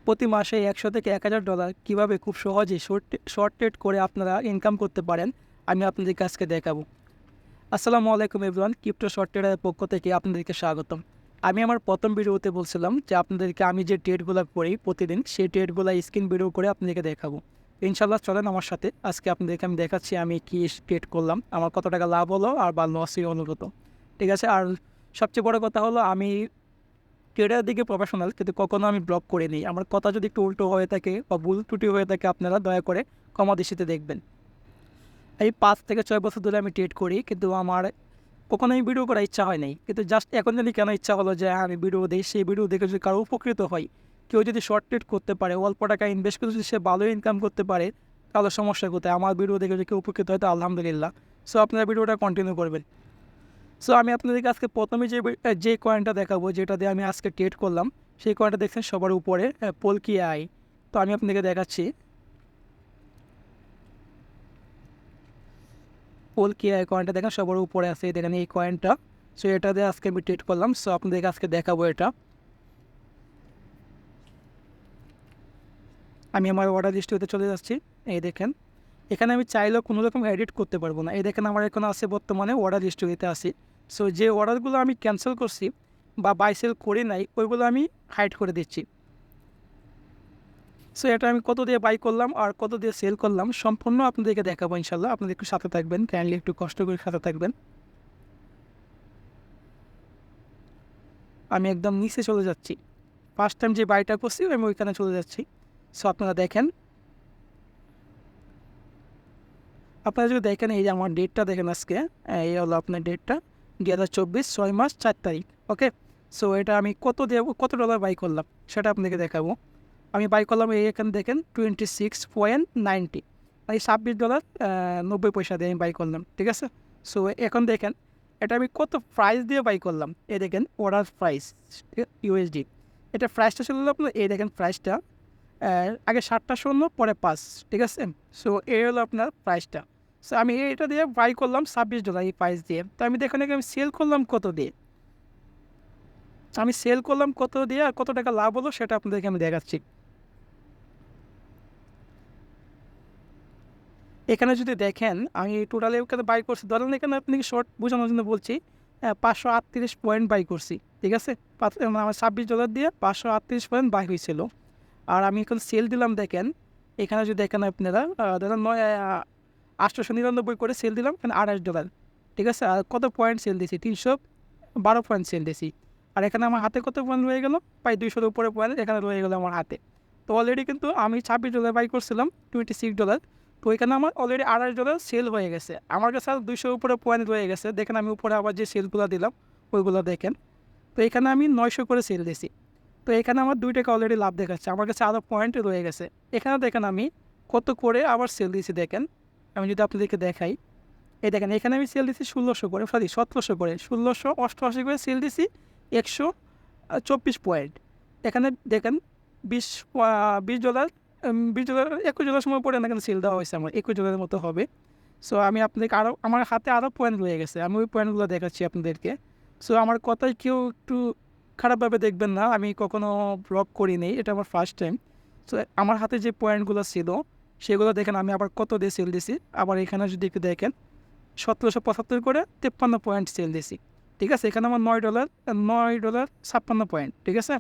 প্রতি মাসে 100 থেকে $1000 কীভাবে খুব সহজে শর্ট ট্রেড করে আপনারা ইনকাম করতে পারেন, আমি আপনাদেরকে আজকে দেখাবো। আসসালামু আলাইকুম এভরিওয়ান, ক্রিপ্টো শর্ট ট্রেডারের পক্ষ থেকে আপনাদেরকে স্বাগতম। আমি আমার প্রথম ভিডিওতে বলছিলাম যে আপনাদেরকে আমি যে ট্রেডগুলো করি প্রতিদিন, সেই ট্রেডগুলো স্ক্রিন ভিডিও করে আপনাদেরকে দেখাবো। ইনশাল্লাহ চলেন আমার সাথে, আজকে আপনাদেরকে আমি দেখাচ্ছি আমি কী ট্রেড করলাম, আমার কত টাকা লাভ হলো আর বা লসই অনুভূত। ঠিক আছে, আর সবচেয়ে বড় কথা হলো আমি ট্রেডার দিকে প্রফেশনাল, কিন্তু কখনো আমি ব্লগ করে নিই। আমার কথা যদি একটু উল্টো হয়ে থাকে বা ভুল ত্রুটি হয়ে থাকে আপনারা দয়া করে ক্ষমা দৃষ্টিতে দেখবেন। এই 5 থেকে 6 বছর ধরে আমি ট্রেড করি, কিন্তু আমার কখনোই ভিডিও করার ইচ্ছা হয় নাই। কিন্তু জাস্ট এখন জানি কেন ইচ্ছা হলো যে আমি ভিডিও দিই, সেই ভিডিও দেখে যদি কারো উপকৃত হয়, কেউ যদি শর্ট ট্রেড করতে পারে, অল্প টাকা ইনভেস্ট করে যদি সে ভালো ইনকাম করতে পারে, তাহলে সমস্যা কোথায়? আমার ভিডিও দেখে যদি কেউ উপকৃত হয় তো আলহামদুলিল্লাহ। সো আপনারা ভিডিওটা কন্টিনিউ করবেন। সো আমি আপনাদেরকে আজকে প্রথমে যে কয়েনটা দেখাবো, যেটা দিয়ে আমি আজকে ট্রেড করলাম, সেই কয়েনটা দেখছেন সবার উপরে, পোলকি আই। তো আমি আপনাদেরকে দেখাচ্ছি পোলকি আই কয়েনটা, দেখেন সবার উপরে আছে, দেখেন এই কয়েনটা। সো এটা দিয়ে আজকে আমি ট্রেড করলাম। সো আপনাদেরকে আজকে দেখাবো এটা। আমি আমার অর্ডার লিস্টে চলে যাচ্ছি। এই দেখেন, এখানে আমি চাইলেও কোনো রকম এডিট করতে পারবো না। এই দেখেন আমার এখন আছে বর্তমানে অর্ডার লিস্টে আসি। সো যে অর্ডারগুলো আমি ক্যান্সেল করছি বা বাই সেল করি নাই, ওইগুলো আমি হাইড করে দিচ্ছি। সো এটা আমি কত দিয়ে বাই করলাম আর কত দিয়ে সেল করলাম সম্পূর্ণ আপনাদেরকে দেখাবো ইনশাল্লাহ। আপনাদের একটু সাথে থাকবেন, কাইন্ডলি একটু কষ্ট করে সাথে থাকবেন। আমি একদম নিচে চলে যাচ্ছি, ফার্স্ট টাইম যে বাইটা করছি আমি ওইখানে চলে যাচ্ছি। সো আপনারা দেখেন, আপনারা যদি দেখেন এই যে আমার ডেটটা দেখেন আজকে, এই হলো আপনার ডেটটা 2024 6 মাস 4 তারিখ। ওকে, সো এটা আমি কত ডলার বাই করলাম সেটা আপনাদেরকে দেখাবো। আমি বাই করলাম এই এখানে দেখেন 26.90, মানে $26.90 দিয়ে আমি বাই করলাম। ঠিক আছে, সো এখন দেখেন এটা আমি কত প্রাইস দিয়ে বাই করলাম। এই দেখেন অর্ডার প্রাইস ইউএসডি, এটা প্রাইসটা ছিল আপনার, এই দেখেন প্রাইসটা আগে 7টা শূন্য পরে 5। ঠিক আছে, সো এই হলো আপনার প্রাইসটা। সো আমি এটা দিয়ে বাই করলাম $26 এই প্রাইস দিয়ে। তো আমি দেখুন আমি সেল করলাম কত দিয়ে, আমি সেল করলাম কত দিয়ে আর কত টাকা লাভ হলো সেটা আপনাদেরকে আমি দেখাচ্ছি। এখানে যদি দেখেন আমি টোটালি ওখানে বাই করছি, ধরেন এখানে আপনাকে শর্ট বোঝানোর জন্য বলছি, 538 পয়েন্ট বাই করছি। ঠিক আছে, মানে আমার $26 দিয়ে 538 পয়েন্ট বাই হয়েছিল। আর আমি এখন সেল দিলাম দেখেন, এখানে যদি দেখেন আপনারা ধরেন 899 করে সেল দিলাম, এখানে $28। ঠিক আছে, আর কত পয়েন্ট সেল দিয়েছি? 312 পয়েন্ট সেল দিয়েছি। আর এখানে আমার হাতে কত পয়েন্ট রয়ে গেল? প্রায় 200-র উপরে পয়েন্ট এখানে রয়ে গেলো আমার হাতে। তো অলরেডি কিন্তু আমি $26 বাই করছিলাম, $26। তো এখানে আমার অলরেডি $28 সেল হয়ে গেছে। আমার কাছে আর 200-র উপরে পয়েন্ট রয়ে গেছে। দেখেন আমি উপরে আবার যে সেলগুলো দিলাম ওইগুলো দেখেন। তো এখানে আমি 900 করে সেল দিয়েছি। তো এখানে আমার $2 অলরেডি লাভ দেখাচ্ছে, আমার কাছে আরও পয়েন্ট রয়ে গেছে। এখানে দেখেন আমি কত করে আবার সেল দিয়েছি দেখেন। আমি যদি আপনাদেরকে দেখাই, এই দেখেন এখানে আমি সেল দিয়েছি 1600 করে, সরি 1700 করে, 1688 করে সেল দিয়েছি, 124 পয়েন্ট। এখানে দেখেন $20, $20, $21 সময় পরে এখানে সেল দেওয়া হয়েছে, আমার $21 মতো হবে। সো আমি আপনাদেরকে আরও, আমার হাতে আরও পয়েন্ট রয়ে গেছে, আমি ওই পয়েন্টগুলো দেখাচ্ছি আপনাদেরকে। সো আমার কথায় কেউ একটু খারাপভাবে দেখবেন না, আমি কখনো ব্লগ করি নেই, এটা আমার ফার্স্ট টাইম। সো আমার হাতে যে পয়েন্টগুলো ছিল সেগুলো দেখেন আমি আবার কত দিয়ে সেল দিছি। আবার এখানে যদি একটু দেখেন 1775 করে 53 পয়েন্ট সেল দিছি। ঠিক আছে, এখানে আমার $9.56 পয়েন্ট। ঠিক আছে,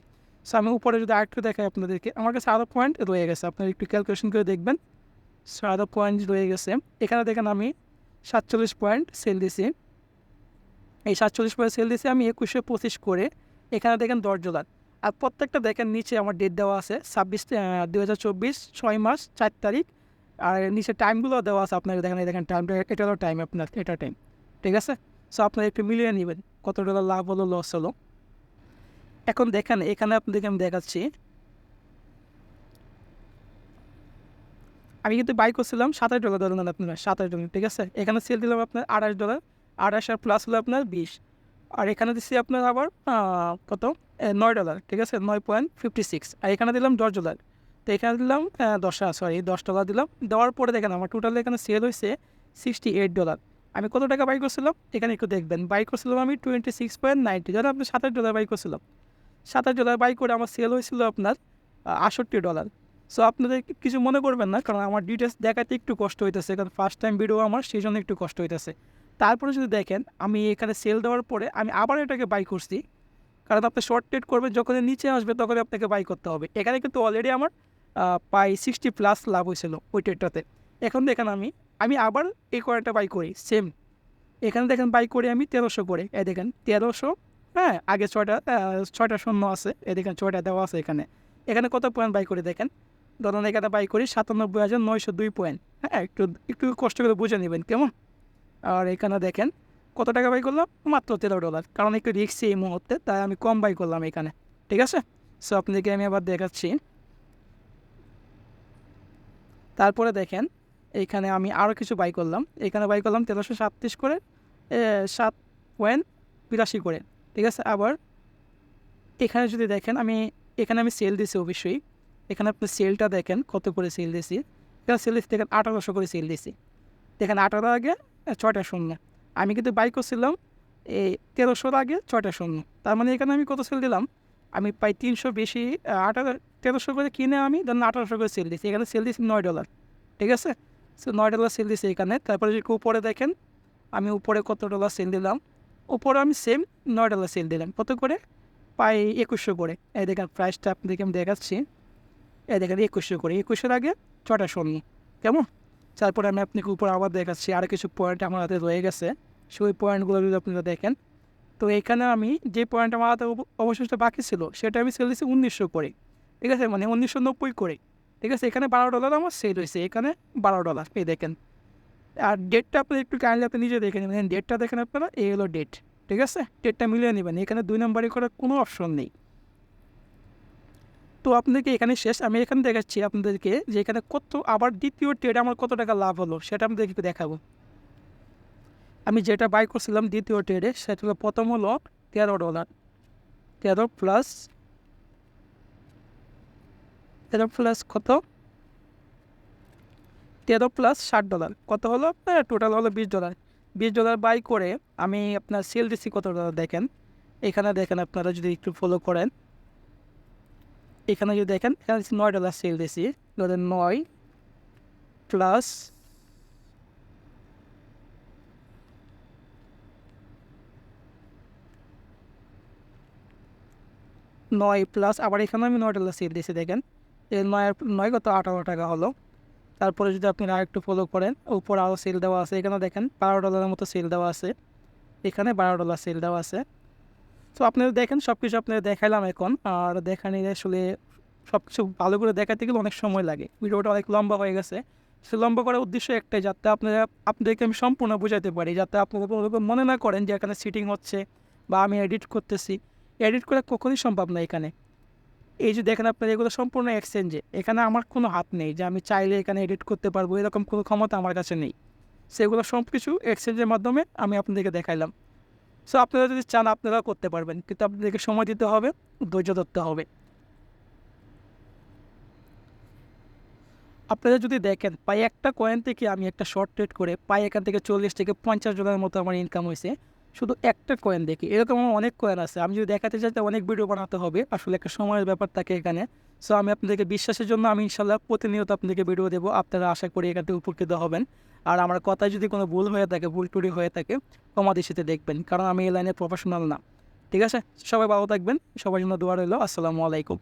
সো আমি উপরে যদি আরেকটু দেখাই আপনাদেরকে, আমার কাছে আরও পয়েন্ট রয়ে গেছে, আপনারা একটু ক্যালকুলেশন করে দেখবেন। সো আরও পয়েন্ট রয়ে গেছে। এখানে দেখেন আমি 47 পয়েন্ট সেল দিছি, এই 47 পয়েন্ট সেল দিছি আমি 2125 করে। এখানে দেখেন $10। আর প্রত্যেকটা দেখেন নিচে আমার ডেট দেওয়া আছে 2024 6 মাস 4 তারিখ। আর নিচে টাইমগুলো দেওয়া আছে, আপনাকে দেখেন, এই দেখেন টাইমটা, এটা হলো টাইম আপনার, এটা টাইম। ঠিক আছে, সো আপনারা একটু মিলিয়ে নেবেন কত ডলার লাভ হলো লস হলো। এখন দেখেন এখানে আপনাদেরকে আমি দেখাচ্ছি, আমি কিন্তু বাই করছিলাম $27 ধরুন আপনার, $27। ঠিক আছে, এখানে সেল দিলাম আপনার $28, 28 আর প্লাস হলো আপনার 20। আর এখানে দিচ্ছি আপনার আবার কত, $9। ঠিক আছে, 9.56। আর এখানে দিলাম $10। তো এখানে দিলাম 10 দিলাম। দেওয়ার পরে দেখেন আমার টোটাল এখানে সেল হয়েছে $68। আমি কত টাকা বাই করছিলাম এখানে একটু দেখবেন, বাই করছিলাম আমি 26.90, ধরেন আপনি $27 বাই করছিলাম। $27 বাই করে আমার সেল হয়েছিল আপনার $68। সো আপনাদের কিছু মনে করবেন না, কারণ আমার ডিটেলস দেখাতে একটু কষ্ট হইতেছে, কারণ ফার্স্ট টাইম ভিডিও আমার, সেই জন্য একটু কষ্ট হইতেছে। তারপরে যদি দেখেন আমি এখানে সেল দেওয়ার পরে আমি আবার এটাকে বাই করছি, কারণ আপনি শর্ট ট্রেড করবেন যখনই নিচে আসবে তখনই আপনাকে বাই করতে হবে। এখানে কিন্তু অলরেডি আমার প্রায় 60+ লাভ হয়েছিল ওই ট্রেডটাতে। এখন দেখেন আমি আবার এই কয়েনটা বাই করি সেম। এখানে দেখেন বাই করি আমি 1300 করে, এ দেখেন 1300। হ্যাঁ, আগে ছয়টা শূন্য আছে, এ দেখেন 6টা দেওয়া আছে এখানে। এখানে কত পয়েন্ট বাই করে দেখেন, ধরুন এখানে বাই করি 97,902 পয়েন্ট। হ্যাঁ, একটু একটু কষ্ট করে বুঝে নেবেন কেমন। আর এখানে দেখেন কত টাকা বাই করলাম, মাত্র $13, কারণ একটু রিস্কি এই মুহূর্তে, তাই আমি কম বাই করলাম এখানে। ঠিক আছে, সো আপনাদেরকে আমি আবার দেখাচ্ছি। তারপরে দেখেন এইখানে আমি আরও কিছু বাই করলাম, এখানে বাই করলাম 1337 করে, 7.82 করে। ঠিক আছে, আবার এখানে যদি দেখেন এখানে আমি সেল দিছি অবশ্যই। এখানে আপনি সেলটা দেখেন কত করে সেল দিছি, এখানে সেল দিচ্ছি দেখেন 1800 করে সেল দিছি। দেখেন 18 আগে 6টা শূন্য, আমি কিন্তু বাই করছিলাম এই 1300 আগে 6টা শূন্য। তার মানে এখানে আমি কত সেল দিলাম, আমি প্রায় 300 বেশি, 1300 করে কিনে আমি ধরুন 1800 করে সেল দিচ্ছি। এখানে সেল দিচ্ছি $9। ঠিক আছে, সো $9 সেল দিচ্ছি এখানে। তারপরে যদি উপরে দেখেন আমি উপরে কত ডলার সেল দিলাম, উপরে আমি সেম $9 সেল দিলাম, কত করে, প্রায় 2100 করে। এই দেখেন প্রাইসটা আপনাদেরকে আমি দেখাচ্ছি, এই দেখেন 2100 করে, 2100 আগে 6টা শূন্য। কেমন, তারপরে আমি আপনাকে উপরে আবার দেখাচ্ছি আরও কিছু পয়েন্ট আমার হাতে রয়ে গেছে, সেই পয়েন্টগুলো যদি আপনারা দেখেন। তো এখানে আমি যে পয়েন্ট আমার হাতে অবশিষ্ট বাকি ছিল সেটা আমি সেল দিচ্ছি 1900 করে। ঠিক আছে, মানে 1990 করে। ঠিক আছে, এখানে $12 আমার সেল হয়েছে, এখানে $12। এই দেখেন, আর ডেটটা আপনি একটু কাইন্ডলি আপনি নিজে দেখে নেবেন, ডেটটা দেখেন আপনারা, এই হলো ডেট। ঠিক আছে, ডেটটা মিলিয়ে নেবেন, এখানে 2 নম্বরে করার কোনো অপশন নেই। তো আপনাদেরকে এখানে শেষ, আমি এখানে দেখাচ্ছি আপনাদেরকে যে এখানে কত, আবার দ্বিতীয় ট্রেডে আমার কত টাকা লাভ হলো সেটা আপনাদেরকে দেখাবো। আমি যেটা বাই করছিলাম দ্বিতীয় ট্রেডে, সেটা হলো প্রথম হলো $13, 13 প্লাস 13 প্লাস কত, 13 প্লাস $60, কত হলো আপনার, টোটাল হলো $20। $20 বাই করে আমি আপনার সেল দিচ্ছি কত ডলার দেখেন। এখানে দেখেন আপনারা যদি একটু ফলো করেন, এখানে যদি দেখেন এখানে $9 সেল দিছি, ধরেন 9 প্লাস 9 প্লাস আবার এখানে আমি $9 সেল দিয়েছি দেখেন, এই 9 কত, 18 টাকা হলো। তারপরে যদি আপনি আরেকটু ফলো করেন, উপর আরও সেল দেওয়া আছে, এখানে দেখেন $12 মতো সেল দেওয়া আছে, এখানে $12 সেল দেওয়া আছে। তো আপনারা দেখেন সব কিছু আপনাদের দেখাইলাম এখন, আর দেখানি আসলে সব কিছু ভালো করে দেখাতে গেলে অনেক সময় লাগে, ভিডিওটা অনেক লম্বা হয়ে গেছে। সে লম্বা করার উদ্দেশ্য একটাই, যাতে আপনাদেরকে আমি সম্পূর্ণ বোঝাতে পারি, যাতে আপনারা মনে না করেন যে এখানে সিটিং হচ্ছে বা আমি এডিট করতেছি। এডিট করা কখনোই সম্ভব না এখানে। এই যে দেখেন আপনার এগুলো সম্পূর্ণ এক্সচেঞ্জে, এখানে আমার কোনো হাত নেই যে আমি চাইলে এখানে এডিট করতে পারবো, এরকম কোনো ক্ষমতা আমার কাছে নেই। সেগুলো সব কিছু এক্সচেঞ্জের মাধ্যমে আমি আপনাদেরকে দেখাইলাম। সো আপনারা যদি চান আপনারা করতে পারবেন, কিন্তু আপনাদেরকে সময় দিতে হবে, ধৈর্য ধরতে হবে। আপনারা যদি দেখেন প্রায় একটা কয়েন থেকে আমি একটা শর্ট ট্রেড করে প্রায় এখান থেকে $40 থেকে $50 মতো আমার ইনকাম হয়েছে, শুধু একটা কয়েন দেখি। এরকম আমার অনেক কয়েন আছে, আমি যদি দেখাতে চাই অনেক ভিডিও বানাতে হবে, আসলে একটা সময়ের ব্যাপার থাকে এখানে। সো আমি আপনাদেরকে বিশ্বাসের জন্য আমি ইনশাল্লাহ প্রতিনিয়ত আপনাদেরকে ভিডিও দেবো, আপনারা আশা করি এখান থেকে উপকৃত হবেন। আর আমার কথায় যদি কোনো ভুল হয়ে থাকে, ভুল টুটি হয়ে থাকে, ক্ষমা দৃষ্টিতে দেখবেন, কারণ আমি এই লাইনে প্রফেশনাল না। ঠিক আছে, সবাই ভালো থাকবেন, সবার জন্য দোয়া রইল। আসসালামু আলাইকুম।